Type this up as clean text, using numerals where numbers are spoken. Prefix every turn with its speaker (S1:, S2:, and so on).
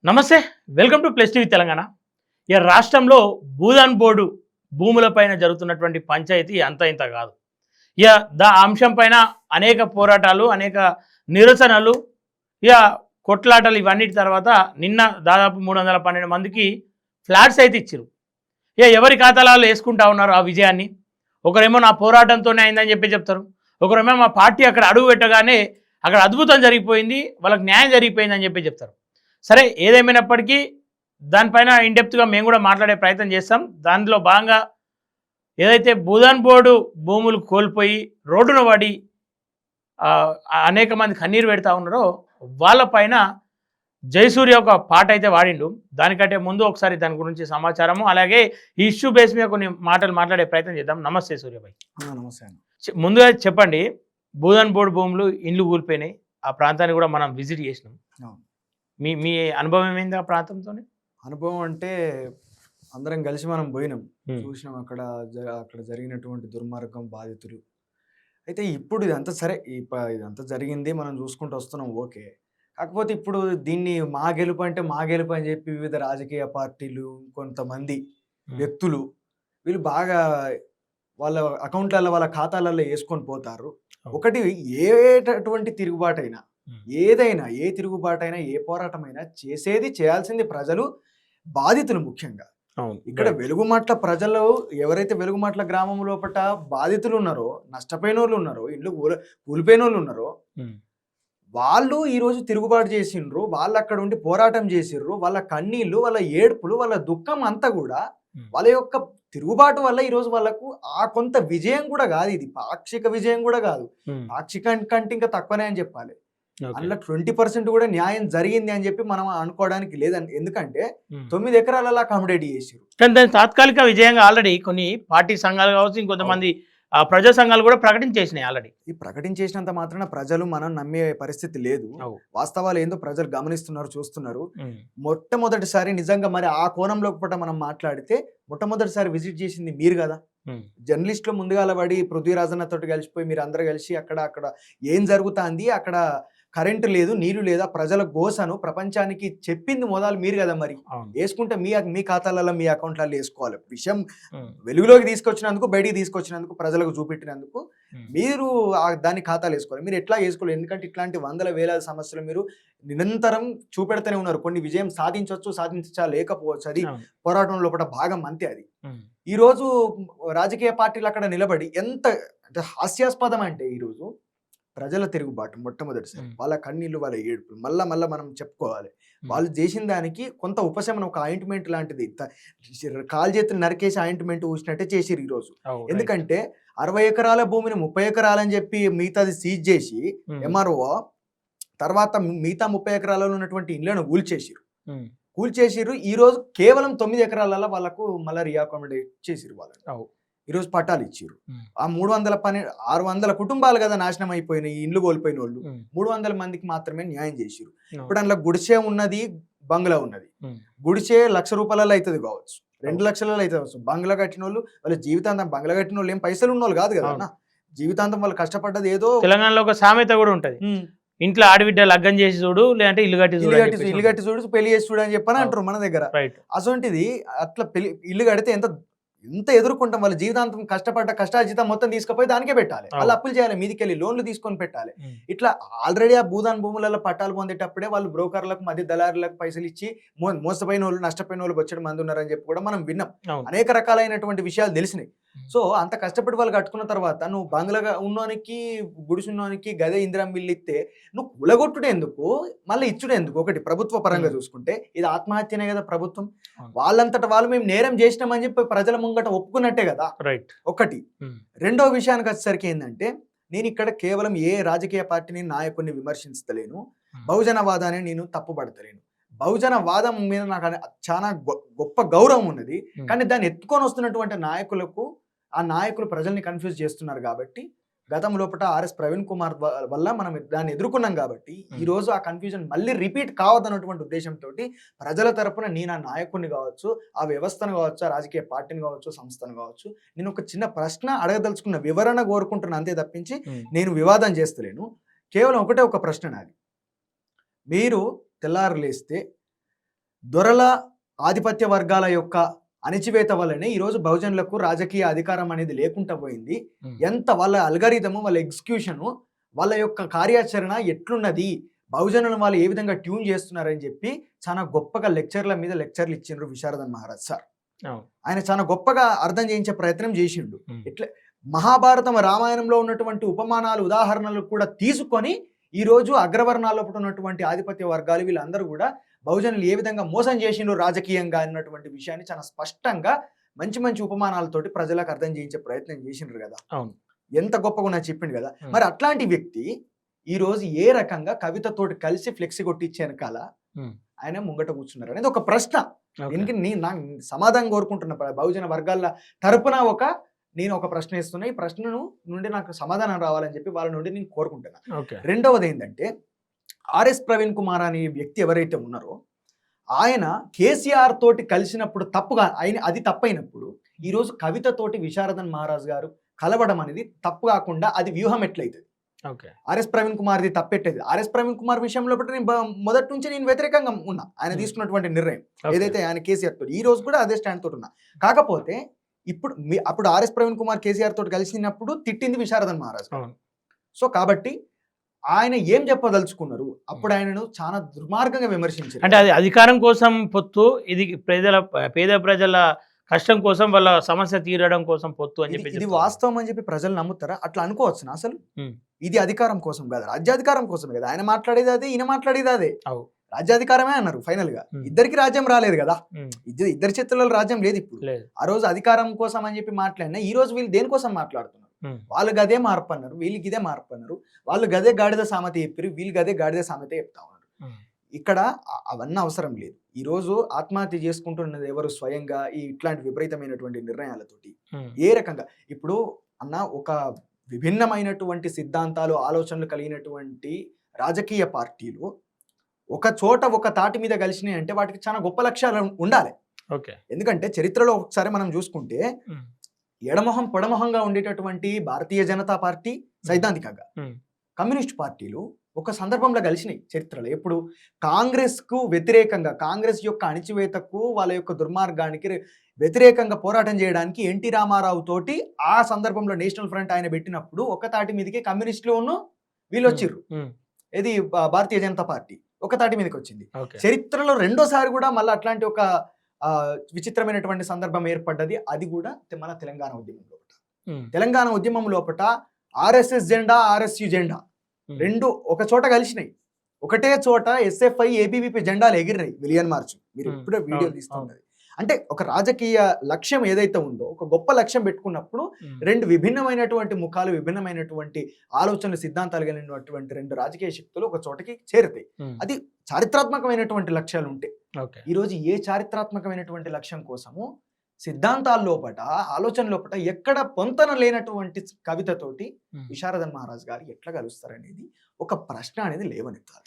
S1: నమస్తే. Welcome to plus TV Telangana. ఈ రాష్ట్రంలో భూదాన్ బోర్డు భూములపైన జరుగుతున్నటువంటి పంచాయతీ అంత ఇంత కాదు. ఇక అంశం పైన అనేక పోరాటాలు, అనేక నిరసనలు, ఇక కొట్లాటలు ఇవన్నిటి తర్వాత నిన్న దాదాపు 312 మందికి ఫ్లాట్స్ అయితే ఇచ్చారు. ఇక ఎవరి ఖాతాలలో వేసుకుంటా ఉన్నారు ఆ విజయాన్ని. ఒకరేమో నా పోరాటంతోనే అయిందని చెప్తారు. ఒకరేమో మా పార్టీ అక్కడ అడుగు పెట్టగానే అక్కడ అద్భుతం జరిగిపోయింది, వాళ్ళకి న్యాయం జరిగిపోయిందని చెప్తారు. సరే, ఏదేమైనప్పటికీ దానిపైన ఇన్డెప్త్గా మేము కూడా మాట్లాడే ప్రయత్నం చేస్తాం. దానిలో భాగంగా ఏదైతే భూదాన్ బోర్డు భూములు కోల్పోయి రోడ్డున పడి అనేక మంది కన్నీరు పెడతా ఉన్నారో వాళ్ళపైన జయసూర్య ఒక పాట అయితే వాడిండు. దానికంటే ముందు ఒకసారి దాని గురించి సమాచారము, అలాగే ఈ ఇష్యూ బేస్ మీద కొన్ని మాటలు మాట్లాడే ప్రయత్నం చేద్దాం. నమస్తే సూర్యభాయ్.
S2: నమస్తే.
S1: ముందుగా చెప్పండి, భూదాన్ బోర్డు భూములు ఇండ్లు కూలిపోయినాయి, ఆ ప్రాంతాన్ని కూడా మనం విజిట్ చేసినాం. మీ మీ అనుభవం ఏమైంది ఆ ప్రాంతంతో?
S2: అనుభవం అంటే అందరం కలిసి మనం పోయినాం, చూసినాం అక్కడ జరిగినటువంటి దుర్మార్గం, బాధితులు. అయితే ఇప్పుడు ఇదంతా సరే, ఇదంతా జరిగింది, మనం చూసుకుంటూ వస్తున్నాం, ఓకే. కాకపోతే ఇప్పుడు దీన్ని మా గెలుపు అని చెప్పి వివిధ రాజకీయ పార్టీలు, కొంతమంది వ్యక్తులు వీళ్ళు బాగా వాళ్ళ అకౌంట్లలో, వాళ్ళ ఖాతాలలో వేసుకొని పోతారు. ఒకటి, ఏటువంటి తిరుగుబాటైనా, ఏదైనా, ఏ తిరుగుబాటైనా, ఏ పోరాటమైనా చేయాల్సింది ప్రజలు, బాధితులు ముఖ్యంగా. ఇక్కడ వెలుగుమాట్ల ప్రజలు ఎవరైతే వెలుగుమాట్ల గ్రామం లోపల బాధితులు ఉన్నారో, నష్టపోయిన వాళ్ళు ఉన్నారో, ఇండ్లు కూలిపోయిన వాళ్ళు ఉన్నారో, వాళ్ళు ఈరోజు తిరుగుబాటు చేసిండ్రు. వాళ్ళు అక్కడ ఉండి పోరాటం చేసిండ్రు. వాళ్ళ కన్నీళ్ళు, వాళ్ళ ఏడుపులు, వాళ్ళ దుఃఖం అంతా కూడా వాళ్ళ యొక్క తిరుగుబాటు వల్ల ఈరోజు వాళ్ళకు ఆ కొంత విజయం కూడా కాదు, ఇది పాక్షిక విజయం కూడా కాదు, పాక్షిక కంటే ఇంకా తక్కువనే అని చెప్పాలి. అందులో 20% కూడా న్యాయం జరిగింది అని చెప్పి మనం అనుకోవడానికి లేదండి. ఎందుకంటే 9 ఎకరాలలో అకామిడేట్ చేసారు.
S1: కానీ దాని తాత్కాలిక విజయంగా ఆల్రెడీ కొన్ని పార్టీ సంఘాలు కావచ్చు, ఇంకొంతమంది ప్రజా సంఘాలు కూడా ప్రకటించేసినాయి ఆల్రెడీ.
S2: ఈ ప్రకటించేసినంత మాత్రాన ప్రజలు మనం నమ్మే పరిస్థితి లేదు. వాస్తవాలు ఏందో ప్రజలు గమనిస్తున్నారు, చూస్తున్నారు. మొట్టమొదటిసారి నిజంగా మరి ఆ కోణంలో కూడా మనం మాట్లాడితే మొట్టమొదటిసారి విజిట్ చేసింది మీరు కదా. జర్నలిస్టులు ముందుగా పడి పృథ్వీరాజన్న తోటి కలిసిపోయి మీరు అందరు కలిసి అక్కడ ఏం జరుగుతుంది, అక్కడ కరెంటు లేదు, నీళ్లు లేదా, ప్రజల గోసను ప్రపంచానికి చెప్పింది మొదలు మీరు కదా. మరి వేసుకుంటే మీ ఖాతాలలో, మీ అకౌంట్లలో వేసుకోవాలి. విషయం వెలుగులోకి తీసుకొచ్చినందుకు, బయటికి తీసుకొచ్చినందుకు, ప్రజలకు చూపెట్టినందుకు మీరు దాని ఖాతాలు వేసుకోవాలి. మీరు ఎట్లా వేసుకోవాలి? ఎందుకంటే ఇట్లాంటి వందల వేల సమస్యలు మీరు నిరంతరం చూపెడుతూనే ఉన్నారు. కొన్ని విజయం లేకపోవచ్చు, అది పోరాటం లోపల భాగం, అంతే అది. ఈ రోజు రాజకీయ పార్టీలు అక్కడ నిలబడి ఎంత అంటే హాస్యాస్పదం అంటే, ఈరోజు ప్రజల తిరుగుబాటు మొట్టమొదటిసారి, వాళ్ళ కన్నీళ్ళు, వాళ్ళ ఏడుపులు మళ్ళా మనం చెప్పుకోవాలి. వాళ్ళు చేసిన దానికి కొంత ఉపశమనం, ఒక ఆయింట్మెంట్ లాంటిది, కాలు చేతులు నరికేసి ఆయింట్మెంట్ ఊసినట్టే చేసిరు ఈరోజు. ఎందుకంటే 60 ఎకరాల భూమిని 30 ఎకరాలని చెప్పి మిగతాది సీజ్ చేసి ఎంఆర్ఓ తర్వాత మిగతా 30 ఎకరాలలో ఉన్నటువంటి ఇళ్లను కూల్చేసిరు. ఈ రోజు కేవలం 9 ఎకరాలలో వాళ్ళకు మళ్ళీ రీఅకామిడేట్ చేసిరు. వాళ్ళని ఈరోజు పట్టాలు ఇచ్చిర్రు. ఆ 600 కుటుంబాలు కదా నాశనం అయిపోయినాయి, ఇండ్లు కోల్పోయిన వాళ్ళు 300 మందికి మాత్రమే న్యాయం చేసిరు. ఇప్పుడు అందులో గుడిసే ఉన్నది, బంగ్లా ఉన్నది. గుడిసే ₹1,00,000 అవుతుంది కావచ్చు, 2 లక్షలలో అయితే కావచ్చు. బంగ్లా కట్టిన వాళ్ళు, వాళ్ళ జీవితాంతం, బంగ్లా కట్టిన వాళ్ళు ఏం పైసలు ఉన్న వాళ్ళు కాదు కదా అన్న. జీవితాంతం వాళ్ళు కష్టపడ్డది ఏదో.
S1: తెలంగాణలో ఒక సామెత కూడా ఉంటది, ఇంట్లో ఆడబిడ్డ లగ్గం చేసి చూడు, లేదంటే ఇల్లు కట్టి
S2: చూడు, పెళ్లి చేసి చూడు అని చెప్పని అంటారు మన దగ్గర. అసొంటిది అట్లా ఇల్లు కడితే ఎంత ఎదుర్కొంటాం. వాళ్ళ జీవితాంతం కష్టార్జితం మొత్తం తీసుకుపోయి దానికే పెట్టాలి. వాళ్ళు అప్పులు చేయాలి, మీదికెళ్ళి లోన్లు తీసుకొని పెట్టాలి. ఇట్లా ఆల్రెడీ ఆ భూదాన్ భూములలో పట్టాలు పొందేటప్పుడే వాళ్ళు బ్రోకర్లకు, మధ్య దళారులకు పైసలు ఇచ్చి మోసపోయిన వాళ్ళు, నష్టపోయిన వాళ్ళు వచ్చే మంది ఉన్నారని చెప్పి కూడా మనం విన్నాం. అనేక రకాలైనటువంటి విషయాలు తెలిసినాయి. సో అంత కష్టపడి వాళ్ళు కట్టుకున్న తర్వాత నువ్వు బంగ్లాగా ఉన్నోనికి, గుడిసున్నోనికి గదే ఇందిరా మిల్లు ఇస్తే నువ్వు కూలగొట్టుడే ఎందుకు, మళ్ళీ ఇచ్చుడే ఎందుకు? ఒకటి, ప్రభుత్వ పరంగా చూసుకుంటే ఇది ఆత్మహత్యనే కదా ప్రభుత్వం. వాళ్ళంతటా వాళ్ళు మేము నేరం చేసినామని చెప్పి ప్రజల ముంగట ఒప్పుకున్నట్టే కదా. ఒకటి. రెండో విషయానికి వచ్చేసరికి ఏంటంటే, నేను ఇక్కడ కేవలం ఏ రాజకీయ పార్టీని, నాయకుడిని విమర్శించలేను, బహుజనవాదాన్ని నేను తప్పుపడతలేను. బహుజన వాదం మీద నాకు చాలా గొప్ప గౌరవం ఉన్నది. కానీ దాన్ని ఎత్తుకొని వస్తున్నటువంటి ఆ నాయకులు ప్రజల్ని కన్ఫ్యూజ్ చేస్తున్నారు. కాబట్టి గతం లోపల ఆర్ఎస్ ప్రవీణ్ కుమార్ వల్ల మనం దాన్ని ఎదుర్కొన్నాం. కాబట్టి ఈ రోజు ఆ కన్ఫ్యూజన్ మళ్ళీ రిపీట్ కావద్దన్నటువంటి ఉద్దేశంతో ప్రజల తరపున నేను ఆ నాయకుడిని కావచ్చు, ఆ వ్యవస్థను కావచ్చు, ఆ రాజకీయ పార్టీని కావచ్చు, సంస్థను కావచ్చు, నేను ఒక చిన్న ప్రశ్న అడగదలుచుకున్న, వివరణ కోరుకుంటున్నా అంతే తప్పించి నేను వివాదం చేస్తలేను. కేవలం ఒక ప్రశ్న నాది. మీరు తెల్లారు లేస్తే దొరల ఆధిపత్య వర్గాల యొక్క అణిచివేత వల్లనే ఈరోజు బహుజనులకు రాజకీయ అధికారం అనేది లేకుండా పోయింది. ఎంత వాళ్ళ అల్గరిథము, వాళ్ళ ఎగ్జిక్యూషను, వాళ్ళ యొక్క కార్యాచరణ ఎట్లున్నది, బహుజనులను వాళ్ళు ఏ విధంగా ట్యూన్ చేస్తున్నారని చెప్పి చాలా గొప్పగా లెక్చర్ల మీద లెక్చర్లు ఇచ్చిండ్రు విశారదన్ మహారాజ్ సార్. ఆయన చాలా గొప్పగా అర్థం చేయించే ప్రయత్నం చేసిండు. ఇట్లా మహాభారతం, రామాయణంలో ఉన్నటువంటి ఉపమానాలు, ఉదాహరణలు కూడా తీసుకొని ఈరోజు అగ్రవర్ణాల్లో ఉన్నటువంటి ఆధిపత్య వర్గాలు వీళ్ళందరూ కూడా బహుజనులు ఏ విధంగా మోసం చేసిండ్రు రాజకీయంగా అన్నటువంటి విషయాన్ని చాలా స్పష్టంగా మంచి మంచి ఉపమానాలతోటి ప్రజలకు అర్థం చేయించే ప్రయత్నం చేసిండ్రు కదా. ఎంత గొప్పగా నాకు చెప్పిండు కదా. మరి అట్లాంటి వ్యక్తి ఈ రోజు ఏ రకంగా కవితతోటి కలిసి ఫ్లెక్సీ కొట్టించే వెనకాల ఆయన ముంగట కూర్చున్నారు అనేది ఒక ప్రశ్న. దీనికి నాకు సమాధానం కోరుకుంటున్న బహుజన వర్గాల తరపున నేను ఒక ప్రశ్న ఇస్తున్నా. ఈ ప్రశ్నను నుండి నాకు సమాధానం రావాలని చెప్పి వాళ్ళ నుండి నేను కోరుకుంటున్నా. రెండవది ఏంటంటే, ఆర్ఎస్ ప్రవీణ్ కుమార్ అనే వ్యక్తి ఎవరైతే ఉన్నారో ఆయన కేసీఆర్ తోటి కలిసినప్పుడు తప్పుగా అది తప్పైనప్పుడు ఈరోజు కవితతోటి విశారదన్ మహారాజ్ గారు కలవడం అనేది తప్పు కాకుండా అది వ్యూహం ఎట్లయితుంది? ఆర్ఎస్ ప్రవీణ్ కుమార్ది తప్పెట్టేది. ఆర్ఎస్ ప్రవీణ్ కుమార్ విషయంలో నేను మొదటి నుంచి నేను వ్యతిరేకంగా ఉన్నా. ఆయన తీసుకున్నటువంటి నిర్ణయం ఏదైతే ఆయన కేసీఆర్ తోటి, ఈ రోజు కూడా అదే స్టాండ్ తోటి ఉన్నా. కాకపోతే అప్పుడు ఆర్ఎస్ ప్రవీణ్ కుమార్ కేసీఆర్ తోటి కలిసినప్పుడు తిట్టింది విశారదన్ మహారాజ్. సో కాబట్టి ఆయన ఏం చెప్పదలుచుకున్నారు? అప్పుడు ఆయనను చాలా దుర్మార్గంగా విమర్శించారు.
S1: అంటే అది అధికారం కోసం పొత్తు, ఇది పేద ప్రజల కష్టం కోసం, వాళ్ళ సమస్య తీరడం కోసం పొత్తు అని చెప్పి
S2: ఇది వాస్తవం అని చెప్పి ప్రజలు నమ్ముతారా? అట్లా అనుకోవచ్చు. అసలు ఇది అధికారం కోసం కాదు, రాజ్యాధికారం కోసమే కదా. ఆయన మాట్లాడేది అదే, ఈయన మాట్లాడేది అదే. రాజ్యాధికారమే అన్నారు ఫైనల్ గా. ఇద్దరికి రాజ్యం రాలేదు కదా, ఇద్దరి చేతుల్లో రాజ్యం లేదు ఇప్పుడు. ఆ రోజు అధికారం కోసం అని చెప్పి మాట్లాడినా ఈ రోజు వీళ్ళు దేనికోసం మాట్లాడుతున్నారు? వాళ్ళు గదే మార్పు అన్నారు, వీళ్ళకి ఇదే మార్పు అన్నారు. వాళ్ళు గదే గాడిద సామెత చెప్పారు, వీళ్ళు గదే గాడిద సామెత చెప్తా ఉన్నారు. ఇక్కడ అవన్నీ అవసరం లేదు. ఈ రోజు ఆత్మహత్య చేసుకుంటున్నది ఎవరు? స్వయంగా ఇట్లాంటి విపరీతమైనటువంటి నిర్ణయాలతోటి. ఏ రకంగా ఇప్పుడు అన్న ఒక విభిన్నమైనటువంటి సిద్ధాంతాలు, ఆలోచనలు కలిగినటువంటి రాజకీయ పార్టీలు ఒక చోట ఒక తాటి మీద కలిసినాయి అంటే వాటికి చాలా గొప్ప లక్ష్యాలు ఉండాలి. ఎందుకంటే చరిత్రలో ఒకసారి మనం చూసుకుంటే ఎడమొహం పొడమొహంగా ఉండేటటువంటి భారతీయ జనతా పార్టీ సైద్ధాంతికంగా, కమ్యూనిస్ట్ పార్టీలు ఒక సందర్భంలో కలిసినాయి చరిత్రలో. ఎప్పుడు కాంగ్రెస్ కు వ్యతిరేకంగా, కాంగ్రెస్ యొక్క అణిచివేతకు, వాళ్ళ యొక్క దుర్మార్గానికి వ్యతిరేకంగా పోరాటం చేయడానికి ఎన్టీ రామారావు తోటి ఆ సందర్భంలో నేషనల్ ఫ్రంట్ ఆయన పెట్టినప్పుడు ఒక తాటి మీదకి కమ్యూనిస్టులు వీళ్ళు వచ్చిర్రు. ఇది భారతీయ జనతా పార్టీ ఒక తాటి మీదకి వచ్చింది. చరిత్రలో రెండోసారి కూడా మళ్ళీ అట్లాంటి ఒక విచిత్రమైనటువంటి సందర్భం ఏర్పడ్డది. అది కూడా మన తెలంగాణ ఉద్యమం లోపల. తెలంగాణ ఉద్యమం లోపల ఆర్ఎస్ఎస్ జెండా, ఆర్ఎస్యు జెండా రెండు ఒక చోట కలిసినాయి. ఒకటే చోట ఎస్ఎఫ్ఐ, ఏబీవీపీ జెండాలు ఎగిరినాయి. విలియన్ మార్చ్ మీరు ఇప్పుడే వీడియో తీస్తున్నది. అంటే ఒక రాజకీయ లక్ష్యం ఏదైతే ఉందో, ఒక గొప్ప లక్ష్యం పెట్టుకున్నప్పుడు రెండు విభిన్నమైనటువంటి ముఖాలు, విభిన్నమైనటువంటి ఆలోచనలు, సిద్ధాంతాలు కలిగినటువంటి రెండు రాజకీయ శక్తులు ఒక చోటకి చేరుతాయి. అది చారిత్రాత్మకమైనటువంటి లక్ష్యాలు ఉంటాయి. ఈరోజు ఏ చారిత్రాత్మకమైనటువంటి లక్ష్యం కోసము సిద్ధాంతాల లోపట, ఆలోచన లోపట ఎక్కడ పొంతన లేనటువంటి కవితతోటి విశారదన్ మహారాజ్ గారు ఎట్లా కలుస్తారనేది ఒక ప్రశ్న అనేది లేవనెత్తాలి.